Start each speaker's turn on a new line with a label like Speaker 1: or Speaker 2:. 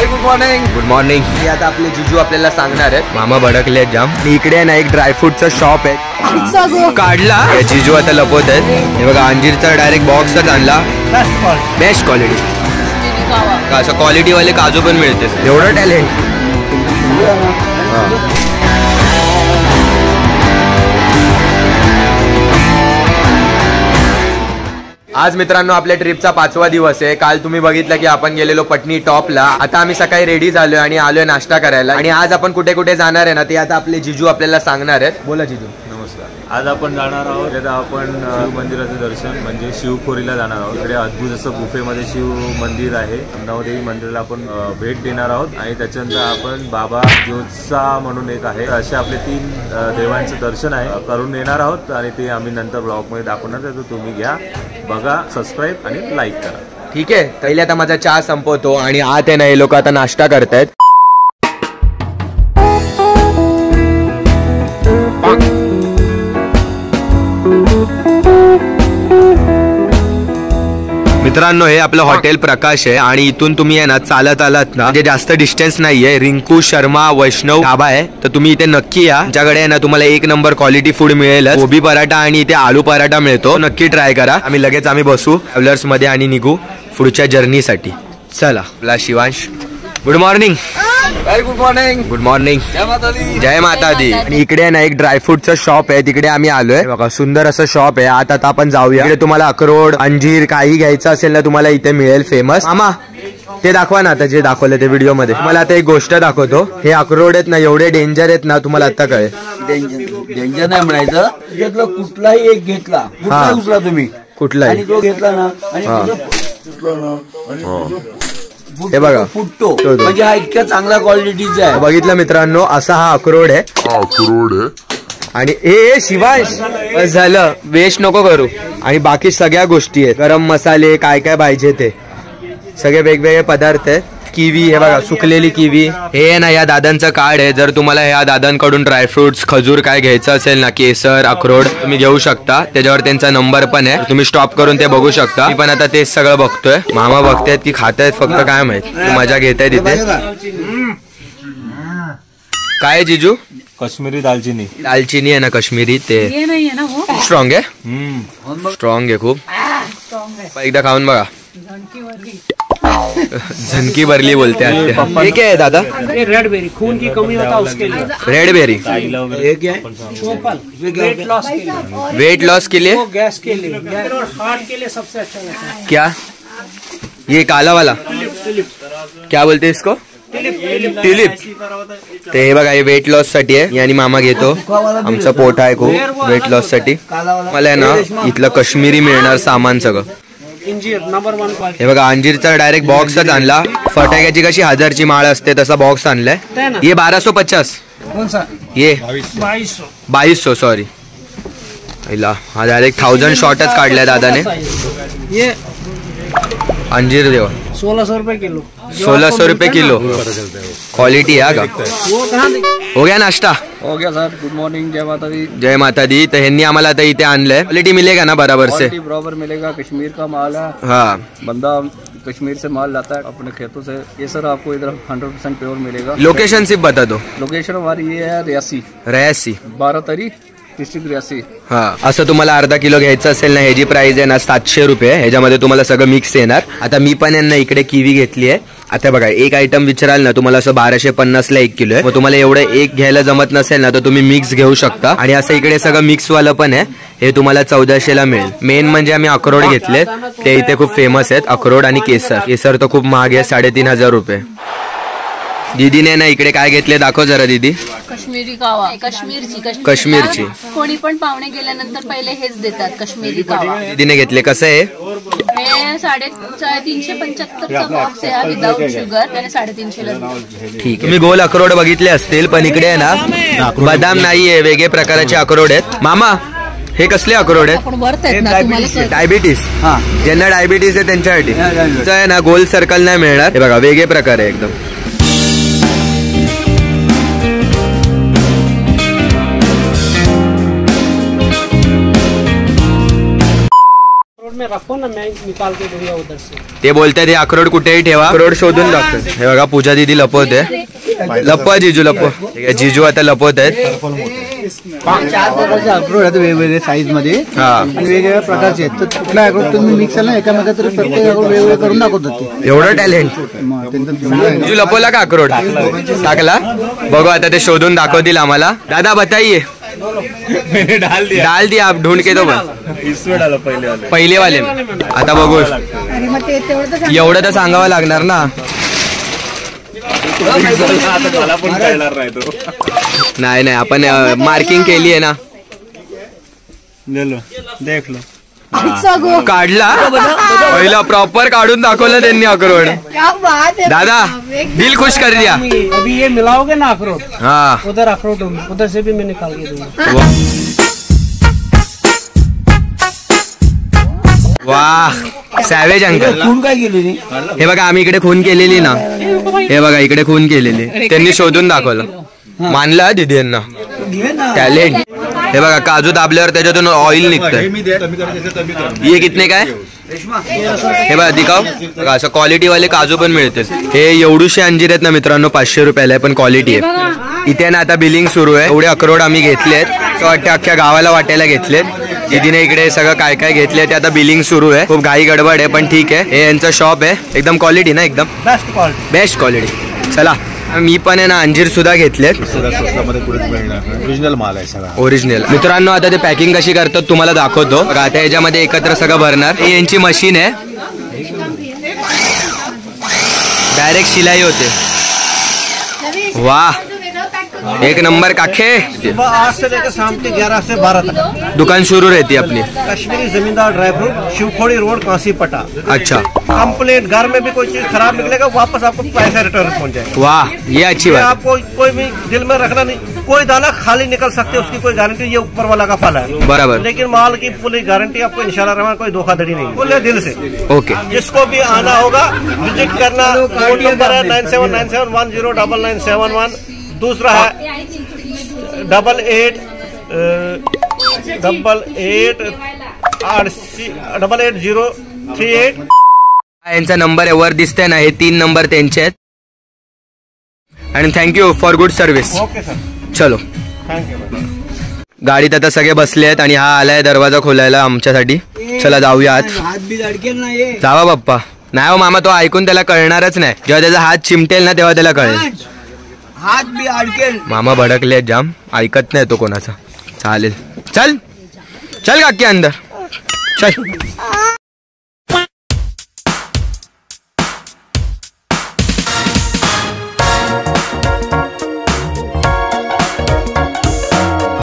Speaker 1: Good morning.
Speaker 2: Good morning.
Speaker 1: आता आपले जिजू आपल्याला सांगणार आहेत.
Speaker 2: मामा भडकले जाम. इकडे ना एक ड्रायफ्रूटचा शॉप आहे, काढला जिजू आता लपवत आहेत. हे बघा अंजीरचा डायरेक्ट बॉक्सच आणला. Best quality. असं क्वालिटी वाले काजू पण मिळते. एवढं टॅलेंट. आज मित्रांनो आपल्या ट्रिपचा 5वा दिवस आहे. काल तुम्ही बघितलं की आपण गेलेलो पटनी टॉपला. आता आम्ही सकाळी रेडी झालोय आणि आलोय नाश्ता करायला. आणि आज आपण कुठे कुठे जाणार आहे ना ते आता आपले जिजू आपल्याला सांगणार आहेत. बोला जिजू.
Speaker 3: नमस्कार. आज आपण जाणार आहोत आता आपण शिव मंदिराचं दर्शन म्हणजे शिवखोरीला जाणार आहोत. इकडे अद्भुत असं गुफेमध्ये शिव मंदिर आहे. अमरावती मंदिराला आपण भेट देणार आहोत आणि त्याच्यानंतर आपण बाबा ज्योत्सा म्हणून एक आहे, असे आपले 3 देवांचं दर्शन आहे करून येणार आहोत. आणि ते आम्ही नंतर ब्लॉगमध्ये दाखवणार आहे, तर तुम्ही घ्या, बघा, सबस्क्राईब आणि लाईक करा.
Speaker 2: ठीक आहे. पहिले आता माझा चहा संपवतो आणि आत आहे ना हे लोक आता नाश्ता करतायत. मित्रांनो हे आपलं हॉटेल प्रकाश आहे आणि इथून तुम्ही आहे ना चालत आलात ना, म्हणजे जास्त डिस्टन्स नाहीये. रिंकू शर्मा वैष्णव ढाबा आहे, तर तुम्ही इथे नक्की या. आमच्याकडे आहे ना तुम्हाला 1 नंबर क्वालिटी फूड मिळेल. गोबी पराठा आणि इथे आलू पराठा मिळतो. नक्की ट्राय करा. आम्ही लगेच बसू ट्रॅव्हलर्स मध्ये आणि निघू पुढच्या जर्नीसाठी. चला. आपला Shivansh. Good morning.
Speaker 1: Very good morning.
Speaker 2: Good morning.
Speaker 1: जय माता दी.
Speaker 2: जय माता दी. आणि इकडे ना एक ड्रायफ्रूटचं शॉप आहे, तिकडे आम्ही आलोय. बघा सुंदर असं शॉप आहे. आता आपण जाऊया. इकडे तुम्हाला अक्रोड, अंजीर काही घ्यायचं असेल ना तुम्हाला इथे मिळेल. फेमस मामा ते दाखवा ना आता जे दाखवलं ते व्हिडिओ मध्ये. तुम्हाला आता एक गोष्ट दाखवतो. हे अक्रोड आहेत ना एवढे डेंजर आहेत ना, तुम्हाला आता कळेल.
Speaker 4: डेंजर नाही म्हणायचं, त्यातला कुठलाही एक घेतला, कुठला तुम्ही
Speaker 2: कुठलाही
Speaker 4: आणि तो घेतला ना आणि
Speaker 2: हे बघा
Speaker 4: फुटतो, म्हणजे हा इतक्या चांगला क्वालिटीचा आहे.
Speaker 2: बघितलं मित्रांनो, असा हा अक्रोड आहे. आणि हे शिवांश बस झालं, वेस्ट नको करू. आणि बाकी सगळ्या गोष्टी आहेत, गरम मसाले काय काय पाहिजे ते सगळे वेगवेगळे पदार्थ आहेत. किवी हे बघा, सुकलेली किवी. हे ना या दादांचं कार्ड आहे. जर तुम्हाला या दादांकडून ड्रायफ्रुट्स, खजूर काय घ्यायचं असेल ना, केसर, अक्रोड तुम्ही घेऊ शकता. त्याच्यावर त्यांचा नंबर पण आहे, तुम्ही स्टॉप करून ते बघू शकता. मी पण आता तेच सगळं बघतोय. मामा बघतायत की खातायत फक्त काय माहित, मजा घेतायत इथे. काय जिजू?
Speaker 3: काश्मीरी दालचिनी.
Speaker 2: दालचिनी आहे ना काश्मीरी, ते स्ट्रॉंग आहे. स्ट्रॉंग आहे खूप. एकदा खाऊन बघा. झनकी भरली बोलते. हे क्या है दादा?
Speaker 5: ये रेड बेरी, खून की कमी होता है उसके लिए.
Speaker 2: रेड बेरी
Speaker 5: वेट लॉस के लिए.
Speaker 2: वेट लॉस के लिए,
Speaker 5: गैस के लिए और हार्ट के लिए सबसे अच्छा होता है.
Speaker 2: क्या ये काला वाला क्या बोलते हैं इसको? ट्युलिप. ते हे बघा, हे वेट लॉस साठी आहे आणि मामा घेतो. आमचं पोट आहे खूप वेट लॉस साठी. मला आहे ना इथलं काश्मीरी मिळणार सामान सगळं.
Speaker 5: इंजीर नंबर 1 क्वालिटी.
Speaker 2: हे बघा अंजीरचा डायरेक्ट बॉक्सच आणला. फटाक्याची कशी 1000ची माळ असते तसा बॉक्स आणलाय. ये 1250. ये 2200 सॉरी. हा डायरेक्ट 1000 शॉर्टच काढलाय दादाने.
Speaker 5: ये
Speaker 2: अंजीर देवा
Speaker 5: 1600 रुपए किलो.
Speaker 2: 1600 रुपए किलो. क्वालिटी है का? हो गया नाश्ता?
Speaker 4: हो गया सर. Good morning. जय माता दी.
Speaker 2: जय माता दी. तर ह्यांनी आम्हाला आता इथे आणलंय. क्वालिटी मिलेगा ना बराबर से?
Speaker 4: बराबर मिलेगा. कश्मीर का माल है.
Speaker 2: हाँ,
Speaker 4: बंदा कश्मीर से माल लाता है अपने खेतों से. ये सर आपको इधर 100% प्योर मिलेगा.
Speaker 2: लोकेशन सिर्फ बता दो.
Speaker 4: लोकेशन हमारी ये है रियासी.
Speaker 2: रयासी
Speaker 4: 12 तारीख डिस्ट्रिक्ट रियासी.
Speaker 2: हा, असं तुम्हाला अर्धा किलो घ्यायचं असेल ना, ह्याची प्राइस आहे ना 700 रुपये. ह्याच्यामध्ये तुम्हाला सगळं मिक्स येणार. आता मी पण यांना इकडे किवी घेतली आहे. आता बघा, एक आयटम विचाराल ना तुम्हाला असं 1250 ला 1 किलो आहे. मग तुम्हाला एवढं एक घ्यायला जमत नसेल ना तर तुम्ही मिक्स घेऊ शकता. आणि असं इकडे सगळं मिक्स वालं पण आहे. हे तुम्हाला 1400 ला मिळेल. मेन म्हणजे आम्ही अक्रोड घेतले, ते इथे खूप फेमस आहेत. अक्रोड आणि केसर. केसर तर खूप महाग आहे, 3500 रुपये. दीदीने ना इकडे काय घेतले दाखव जरा दीदी.
Speaker 6: काश्मीरी कावा.
Speaker 2: काश्मीरची.
Speaker 6: कोणी पण पाहुणे गेल्यानंतर पहिले हेच देतात, काश्मीरी कावा.
Speaker 2: दीदीने घेतले. कसं आहे?
Speaker 6: हे 375चा बॉक्स आहे विदाउट शुगर. त्याने 350 ला.
Speaker 2: ठीक. तुम्ही गोल अक्रोड बघितले असतील, पण इकडे आहे ना बदाम नाहीये, वेगळे प्रकारचे अक्रोड आहेत. मामा हे कसले अक्रोड आहेत? डायबिटीस. ज्यांना डायबिटीस आहे त्यांच्यासाठी आहे ना. गोल सर्कल नाही मिळणार. हे बघा, वेगळे प्रकार आहे एकदम.
Speaker 5: रखो ना, मैं निकाल के दूंगा उधर से।
Speaker 2: ते बोलतात हे अक्रोड कुठेही ठेवा, अक्रोड शोधून दाखव. हे बघा पूजा दीदी लपवते. लपवा जिजू लपव. ठीक आहे, जिजू आता लपवत आहेत.
Speaker 7: 4 प्रकारचे अक्रोड आहेत वेगवेगळे साईज मध्ये
Speaker 2: हा
Speaker 7: आणि वेगवेगळ्या प्रकारचे आहेत. तर कुठला अक्रोड तुम्ही मिक्सरला एकामध्ये तरी प्रत्येक अक्रोड वेगवेगळे करून दाखवतात ते.
Speaker 2: एवढं टॅलेंट. जिजू लपवला का अक्रोड? टाकला. बघू आता ते शोधून दाखवतील आम्हाला. दादा बताइए. डाल दिया आप ढूंढ के तो पहिले वाले. आता बघू, एवढं तर सांगावं लागणार ना. नाही नाही, आपण मार्किंग केली आहे ना.
Speaker 7: देख लो.
Speaker 2: काढला पहिला प्रॉपर काढून दाखवलं त्यांनी अक्रोड. दादा दिल खुश कर दिया.
Speaker 5: अभी ये मिलाओगे ना अखरोट,
Speaker 2: हाँ
Speaker 5: उधर अखरोट होंगे, उधर से भी मैं निकाल के दूंगा.
Speaker 2: वाह सॅवेज अंकल.
Speaker 7: खून काय केली
Speaker 2: हे बघा आम्ही इकडे खून केलेली ना. हे बघा इकडे खून केलेली, त्यांनी शोधून दाखवलं. मानला दिदी यांना टॅलेंट. हे बघा काजू दाबल्यावर त्याच्यातून ऑइल निघतंय. हे कितने काय? हे बघा दिखाव. बघा असं क्वालिटी वाले काजू पण मिळतील. हे एवढूशे अंजीर आहेत ना मित्रांनो, 500 रुपयाला आहे, पण क्वालिटी आहे. इथे ना आता बिलिंग सुरू आहे. एवढे अक्रोड आम्ही घेतलेत, असं वाटतं अख्ख्या गावाला वाटायला घेतलेत. दीदीने इकडे सगळं काय काय घेतलंय ते आता बिलिंग सुरू आहे. खूप घाई गडबड आहे, पण ठीक आहे. हे यांचं शॉप आहे, एकदम क्वालिटी ना, एकदम बेस्ट क्वालिटी. चला मी पण आहे ना अंजीर सुद्धा घेतलेत.
Speaker 3: ओरिजिनल माल आहे सगळा.
Speaker 2: ओरिजिनल. मित्रांनो आता ते पॅकिंग कशी करतात तुम्हाला दाखवतो. बघा आता याच्यामध्ये एकत्र सगळं भरणार. ही यांची मशीन आहे, डायरेक्ट शिलाई होते. वाह एक नंबर काखे.
Speaker 7: 8 से लेकर शाम के 11 से 12 तक
Speaker 2: दुकान सुरू रहती है अपनी.
Speaker 7: कश्मीरी जमींदार dry fruit, Shiv Khori road, Kansi पटा.
Speaker 2: अच्छा
Speaker 7: कंप्लेंट घर में भी कोई चीज खराब निकलेगा, वापस आपको पैसा रिटर्न पहुंच जाएगा.
Speaker 2: वाह ये अच्छी बात.
Speaker 7: आपको कोई भी दिल में रखना नहीं, कोई दाना खाली निकल सकते, उसकी कोई गारंटी, ये ऊपर वाला का फल है.
Speaker 2: बराबर.
Speaker 7: लेकिन माल की पूरी गारंटी आपको इंशाल्लाह रहमान, कोई धोखाधड़ी नहीं, बोले दिल से.
Speaker 2: ओके.
Speaker 7: जिसको भी आना होगा विजिट करना. फोन नंबर है 9797109971. दूसरा है 888038.
Speaker 2: यांचा नंबर आहे वर दिसतंय ना, हे 3 नंबर त्यांचे आहेत. आणि thank you for good service.
Speaker 7: Okay sir,
Speaker 2: चलो.
Speaker 7: थँक्यू.
Speaker 2: गाडीत आता सगळे बसले आहेत आणि हा आलाय दरवाजा खोलायला आमच्यासाठी. चला जाऊया आत.
Speaker 7: हात बी अडकेल नाही.
Speaker 2: जावा बाप्पा. नाही हो मामा, तो ऐकून त्याला कळणारच नाही. जेव्हा त्याचा हात चिमटेल ना तेव्हा त्याला कळेल.
Speaker 7: हात बी अडकेल.
Speaker 2: मामा भडकले जाम, ऐकत नाही तो कोणाचा. चालेल चल चल काकी अंदर चल.